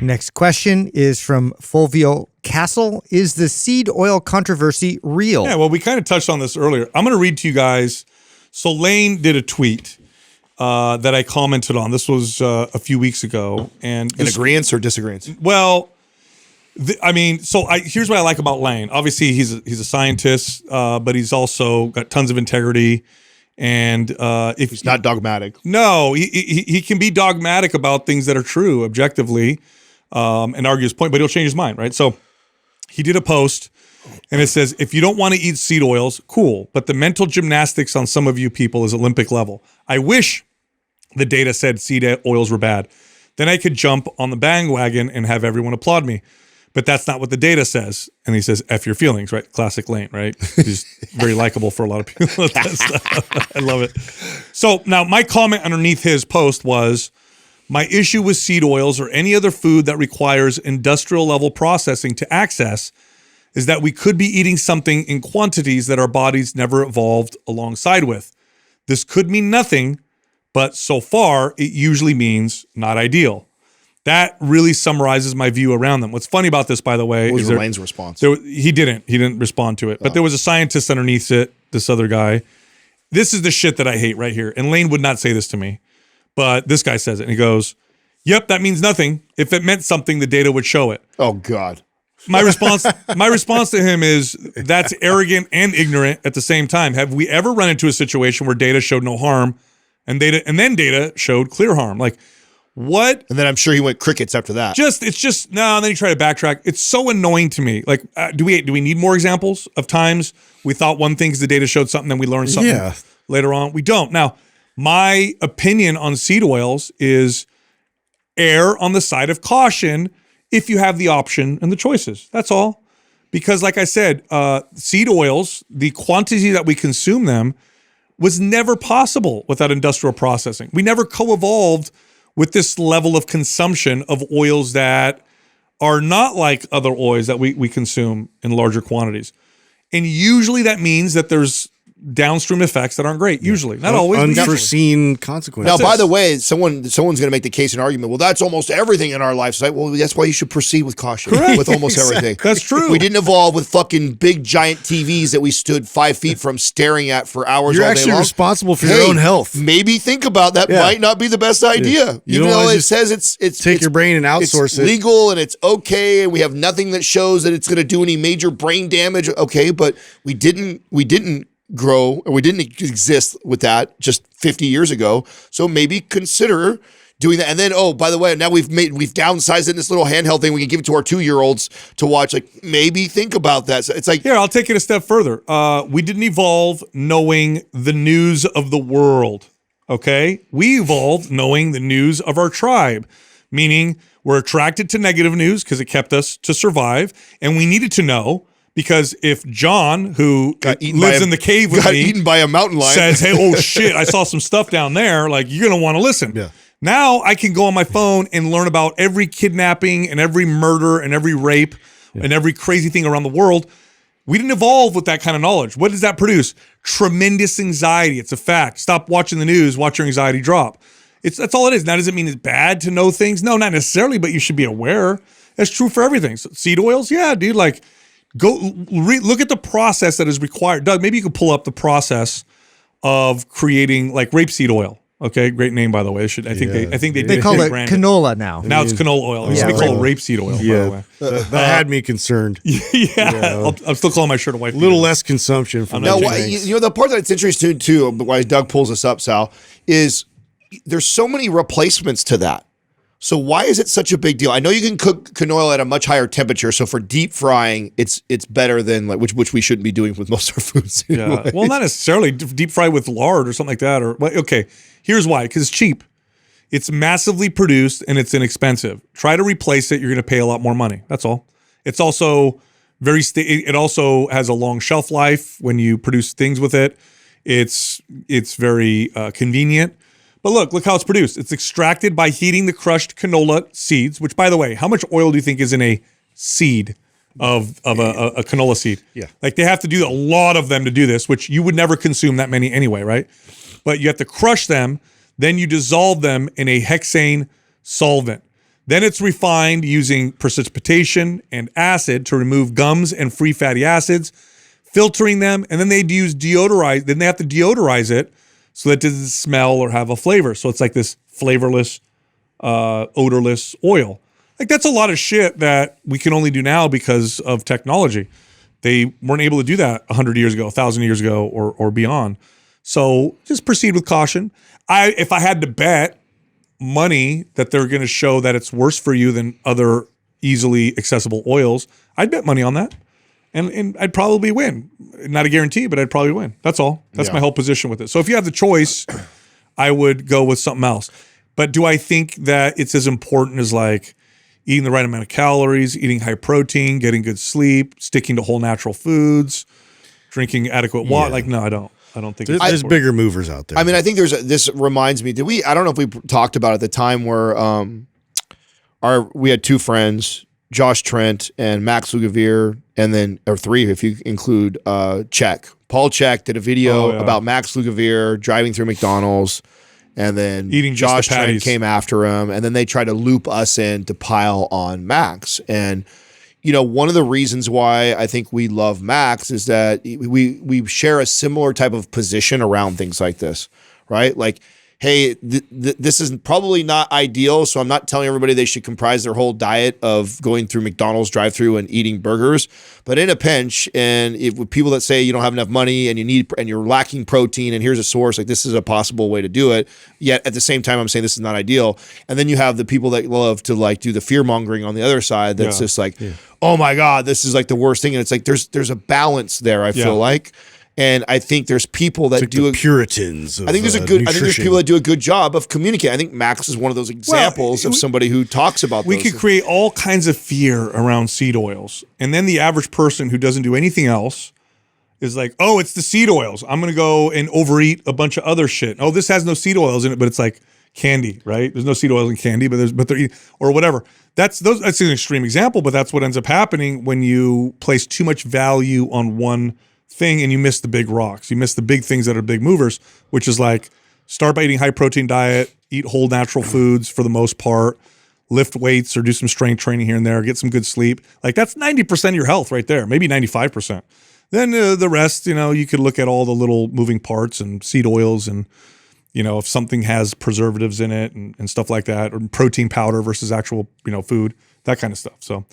Next question is from Fulvio Castle. Is the seed oil controversy real? Yeah, well, we kind of touched on this earlier. I'm going to read to you guys. So Lane did a tweet that I commented on. This was a few weeks ago. And in agreeance or disagreement? Well, here's what I like about Lane. Obviously, he's a scientist, but he's also got tons of integrity. And if he's not dogmatic. No, he can be dogmatic about things that are true objectively, and argue his point, but he'll change his mind, right? So he did a post, and it says, if you don't want to eat seed oils, cool, but the mental gymnastics on some of you people is Olympic level. I wish the data said seed oils were bad. Then I could jump on the bandwagon and have everyone applaud me. But that's not what the data says. And he says, F your feelings, right? Classic Lane, right? He's very likable for a lot of people. I love it. So now my comment underneath his post was, my issue with seed oils or any other food that requires industrial level processing to access is that we could be eating something in quantities that our bodies never evolved alongside with. This could mean nothing, but so far it usually means not ideal. That really summarizes my view around them. What's funny about this, by the way, what was Lane's response? He didn't respond to it. But there was a scientist underneath it, this other guy. This is the shit that I hate right here. And Lane would not say this to me, but this guy says it. And he goes, yep, that means nothing. If it meant something, the data would show it. Oh, God. My response to him is, that's arrogant and ignorant at the same time. Have we ever run into a situation where data showed no harm and then data showed clear harm? Like, what? And then I'm sure he went crickets after that. And then he tried to backtrack. It's so annoying to me. Like, do we need more examples of times we thought one thing because the data showed something, then we learned something later on? We don't. Now, my opinion on seed oils is err on the side of caution if you have the option and the choices. That's all. Because like I said, seed oils, the quantity that we consume them was never possible without industrial processing. We never co-evolved with this level of consumption of oils that are not like other oils that we consume in larger quantities. And usually that means that there's downstream effects that aren't great. Usually, not always. Unforeseen consequences. Now, by the way, someone's going to make the case and argument. Well, that's almost everything in our life. So, well, that's why you should proceed with caution. Correct. With almost everything. That's true. We didn't evolve with fucking big giant TVs that we stood 5 feet from staring at for hours. You're all day actually long. responsible for your own health. Maybe think about that. Might not be the best idea. You Even don't though it just says it's take your brain and outsource it. it. Legal and it's okay, and we have nothing that shows that it's going to do any major brain damage. Okay, but we didn't grow, or we didn't exist with that just 50 years ago. So maybe consider doing that. And then, oh, by the way, now we've downsized it in this little handheld thing. We can give it to our 2-year-olds to watch. Like, maybe think about that. So it's like, here, I'll take it a step further. We didn't evolve knowing the news of the world. Okay, we evolved knowing the news of our tribe, meaning we're attracted to negative news because it kept us to survive, and we needed to know. Because if John, who lives in the cave with me, eaten by a mountain lion, says, hey, oh shit, I saw some stuff down there, like, you're going to want to listen. Yeah. Now I can go on my phone and learn about every kidnapping and every murder and every rape and every crazy thing around the world. We didn't evolve with that kind of knowledge. What does that produce? Tremendous anxiety. It's a fact. Stop watching the news, watch your anxiety drop. That's all it is. Now, does it mean it's bad to know things? No, not necessarily, but you should be aware. That's true for everything. So seed oils, yeah, dude, like, go look at the process that is required. Doug, maybe you could pull up the process of creating like rapeseed oil. Okay, great name, by the way. I think they call it rebrand canola now. Now it's canola oil. It used to be called rapeseed oil. Yeah, by the way. that had me concerned. I'm still calling my shirt a white. A little less consumption from now, those the part that's interesting too, why Doug pulls this up, Sal, is there's so many replacements to that. So why is it such a big deal? I know you can cook canola at a much higher temperature. So for deep frying, it's better than like which we shouldn't be doing with most of our foods. Anyway. Yeah. Well, not necessarily deep fry with lard or something like that. Or okay, here's why: because it's cheap, it's massively produced, and it's inexpensive. Try to replace it; you're going to pay a lot more money. That's all. It's also it also has a long shelf life when you produce things with it. It's very convenient. But look how it's produced. It's extracted by heating the crushed canola seeds, which, by the way, how much oil do you think is in a seed of a canola seed? Yeah. Like, they have to do a lot of them to do this, which you would never consume that many anyway, right? But you have to crush them, then you dissolve them in a hexane solvent. Then it's refined using precipitation and acid to remove gums and free fatty acids, filtering them, and then they use deodorize. Then they have to deodorize it so that it doesn't smell or have a flavor. So it's like this flavorless, odorless oil. Like that's a lot of shit that we can only do now because of technology. They weren't able to do that 100 years ago, 1,000 years ago, or beyond. So just proceed with caution. If I had to bet money that they're going to show that it's worse for you than other easily accessible oils, I'd bet money on that. And I'd probably win. Not a guarantee, but I'd probably win. That's all. That's my whole position with it. So if you have the choice, I would go with something else. But do I think that it's as important as like eating the right amount of calories, eating high protein, getting good sleep, sticking to whole natural foods, drinking adequate water? Like, no, I don't. I don't think There's bigger movers out there. I mean, I think this reminds me, I don't know if we talked about it at the time where we had two friends, Josh Trent and Max Lugavere, and then, or three if you include Check. Paul Check did a video about Max Lugavere driving through McDonald's, and then eating Josh Trent came after him, and then they tried to loop us in to pile on Max. And you know, one of the reasons why I think we love Max is that we share a similar type of position around things like this, right? Like, hey, this is probably not ideal, so I'm not telling everybody they should comprise their whole diet of going through McDonald's drive-through and eating burgers. But in a pinch, and if with people that say you don't have enough money and you're lacking protein, and here's a source, like this is a possible way to do it. Yet at the same time, I'm saying this is not ideal. And then you have the people that love to like do the fear mongering on the other side. That's just like, oh my God, this is like the worst thing. And it's like there's a balance there. I feel like. And I think there's people that do Puritans. I think there's I think there's people that do a good job of communicating. I think Max is one of those examples of somebody who talks about. We could create all kinds of fear around seed oils, and then the average person who doesn't do anything else is like, "Oh, it's the seed oils. I'm going to go and overeat a bunch of other shit. Oh, this has no seed oils in it, but it's like candy, right? There's no seed oils in candy, but they're eating, or whatever. That's an extreme example, but that's what ends up happening when you place too much value on one thing and you miss the big rocks. You miss the big things that are big movers, which is like start by eating high protein diet, eat whole natural foods for the most part, lift weights or do some strength training here and there, get some good sleep. Like that's 90% of your health right there, maybe 95%. Then the rest, you know, you could look at all the little moving parts and seed oils and, you know, if something has preservatives in it and stuff like that, or protein powder versus actual, you know, food, that kind of stuff. So